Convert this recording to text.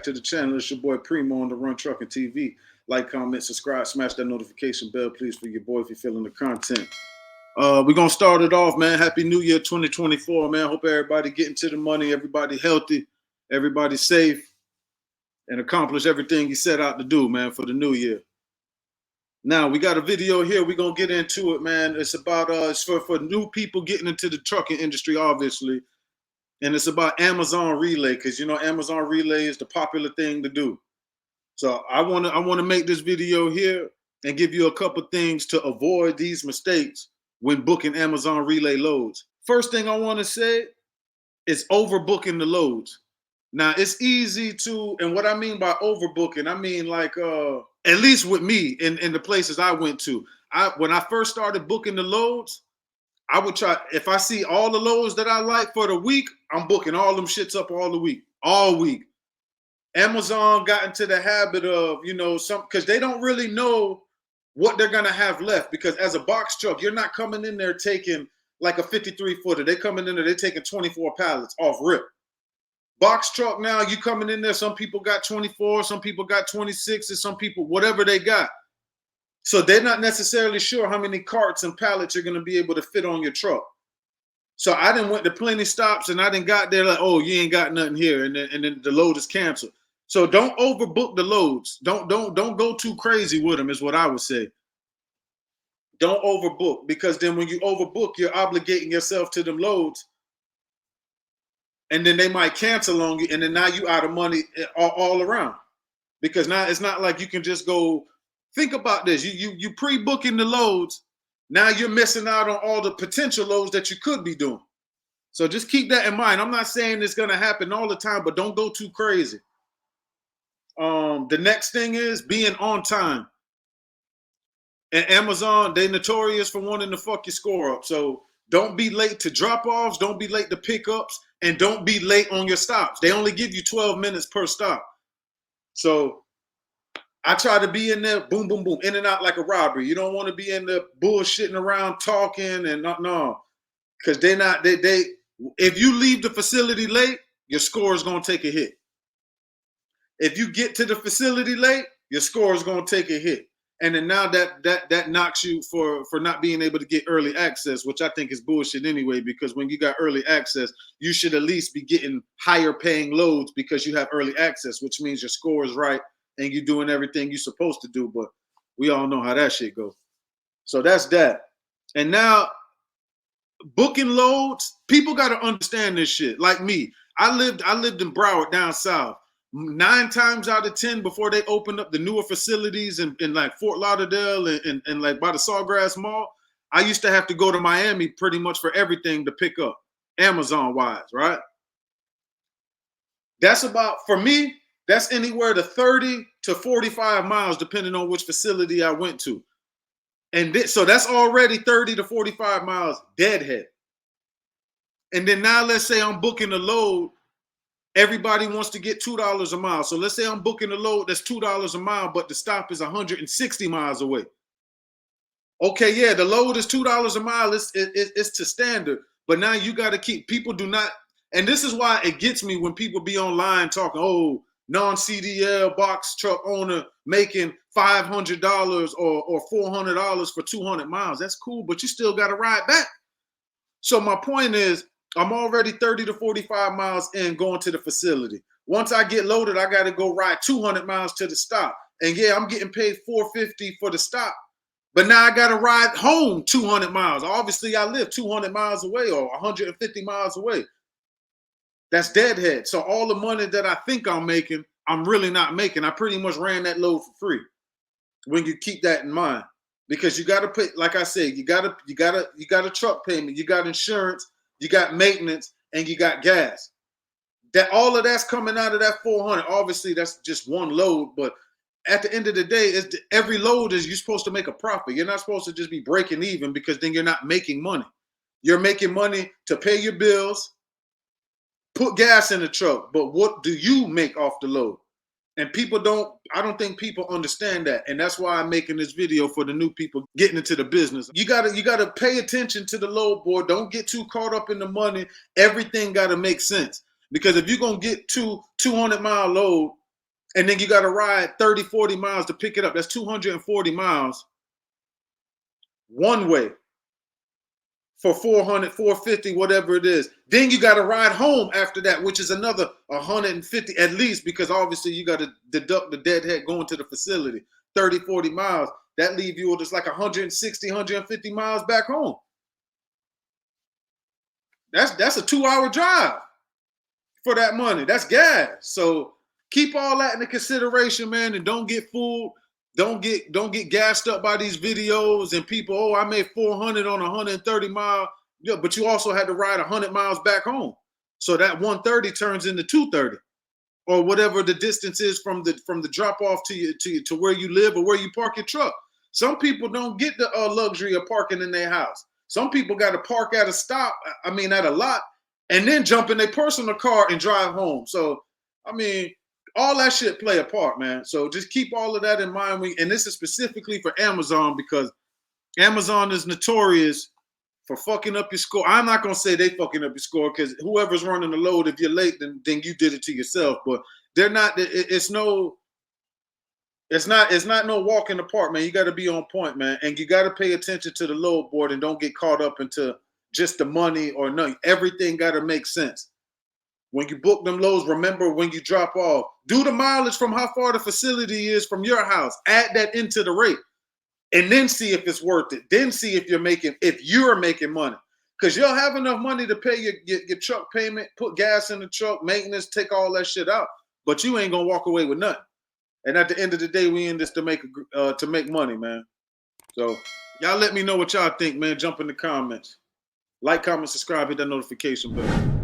to the channel. It's your boy Primo on the Run Trucking TV. Like, comment, subscribe, smash that notification bell, please, for your boy if you're feeling the content. We're going to start it off, man. Happy New Year 2024, man. Hope everybody getting to the money, everybody healthy, everybody safe, and accomplish everything you set out to do, man, for the new year. Now, we got a video here. We're going to get into it, man. It's about, it's for new people getting into the trucking industry, obviously. And it's about Amazon Relay, because, you know, Amazon Relay is the popular thing to do. So I want to make this video here and give you a couple things to avoid these mistakes when booking Amazon Relay loads. First thing I want to say is overbooking the loads. Now, it's easy to, and what I mean by overbooking, I mean like, at least with me in the places I went to, when I first started booking the loads, I would try, if I see all the loads that I like for the week, I'm booking all them shits up all week. Amazon got into the habit of, you know, because they don't really know what they're going to have left. Because as a box truck, you're not coming in there taking like a 53 footer. They coming in there, they're taking 24 pallets off rip. Box truck now, you coming in there, some people got 24, some people got 26, and some people, whatever they got. So they're not necessarily sure how many carts and pallets you're going to be able to fit on your truck. So I done went to plenty stops and I done got there like, oh, you ain't got nothing here. And then the load is canceled. So don't overbook the loads. Don't go too crazy with them is what I would say. Don't overbook, because then when you overbook, you're obligating yourself to them loads. And then they might cancel on you, and then now you out of money all around. Because now it's not like you can just go, think about this. You pre-booking the loads, now you're missing out on all the potential loads that you could be doing. So just keep that in mind. I'm not saying it's gonna happen all the time, but don't go too crazy. The next thing is being on time. And Amazon, they notorious for wanting to fuck your score up. So don't be late to drop-offs, don't be late to pickups, and don't be late on your stops. They only give you 12 minutes per stop. So I try to be in there, boom, boom, boom, in and out like a robbery. You don't want to be in there bullshitting around, talking, and no. Because if you leave the facility late, your score is going to take a hit. If you get to the facility late, your score is going to take a hit. And then now that knocks you for not being able to get early access, which I think is bullshit anyway, because when you got early access, you should at least be getting higher paying loads because you have early access, which means your score is right and you're doing everything you're supposed to do. But we all know how that shit goes. So that's that. And now booking loads, people got to understand this shit. Like me, I lived in Broward down south. 9 times out of 10 before they opened up the newer facilities in like Fort Lauderdale and like by the Sawgrass Mall, I used to have to go to Miami pretty much for everything to pick up, Amazon-wise, right? That's about, for me, that's anywhere to 30 to 45 miles, depending on which facility I went to. And so that's already 30 to 45 miles deadhead. And then now let's say I'm booking a load. Everybody wants to get $2 a mile. So let's say I'm booking a load that's $2 a mile, but the stop is 160 miles away. Okay, yeah, the load is $2 a mile. It's to standard. But now you got to keep, people do not, and this is why it gets me when people be online talking, oh, non-CDL box truck owner making $500 or $400 for 200 miles. That's cool, but you still got to ride back. So my point is, I'm already 30 to 45 miles in going to the facility. Once I get loaded, I got to go ride 200 miles to the stop. And yeah, I'm getting paid $450 for the stop. But now I got to ride home 200 miles. Obviously, I live 200 miles away or 150 miles away. That's deadhead. So all the money that I think I'm making, I'm really not making. I pretty much ran that load for free when you keep that in mind. Because you got to pay, like I said, you got a truck payment, you got insurance, you got maintenance, and you got gas. That all of that's coming out of that 400. Obviously, that's just one load, but at the end of the day, every load is you're supposed to make a profit. You're not supposed to just be breaking even, because then you're not making money. You're making money to pay your bills, put gas in the truck, but what do you make off the load? And I don't think people understand that. And that's why I'm making this video for the new people getting into the business. You gotta pay attention to the load board. Don't get too caught up in the money. Everything gotta make sense. Because if you're gonna get 200-mile load And then you got to ride 30, 40 miles to pick it up. That's 240 miles one way for 400, 450, whatever it is. Then you got to ride home after that, which is another 150 at least, because obviously you got to deduct the deadhead going to the facility. 30, 40 miles. That leave you with just like 160, 150 miles back home. That's a 2-hour drive for that money. That's gas. So keep all that into consideration, man, and don't get fooled. Don't get gassed up by these videos and people. Oh, I made 400 on a 130 mile. Yeah, but you also had to ride 100 miles back home. So that 130 turns into 230, or whatever the distance is from the drop off to where you live or where you park your truck. Some people don't get the luxury of parking in their house. Some people got to park at a stop. I mean, at a lot, and then jump in their personal car and drive home. So, I mean, all that shit play a part, man. So just keep all of that in mind. And this is specifically for Amazon, because Amazon is notorious for fucking up your score. I'm not gonna say they fucking up your score, because whoever's running the load, if you're late, then you did it to yourself. But they're not. It's not no walk in the park, man. You got to be on point, man, and you got to pay attention to the load board and don't get caught up into just the money or nothing. Everything got to make sense. When you book them loads, remember when you drop off, do the mileage from how far the facility is from your house. Add that into the rate, and then see if it's worth it. Then see if you're making money, because you'll have enough money to pay your truck payment, put gas in the truck, maintenance, take all that shit out. But you ain't gonna walk away with nothing. And at the end of the day, we in this to make money, man. So y'all let me know what y'all think, man. Jump in the comments. Like, comment, subscribe, hit that notification bell.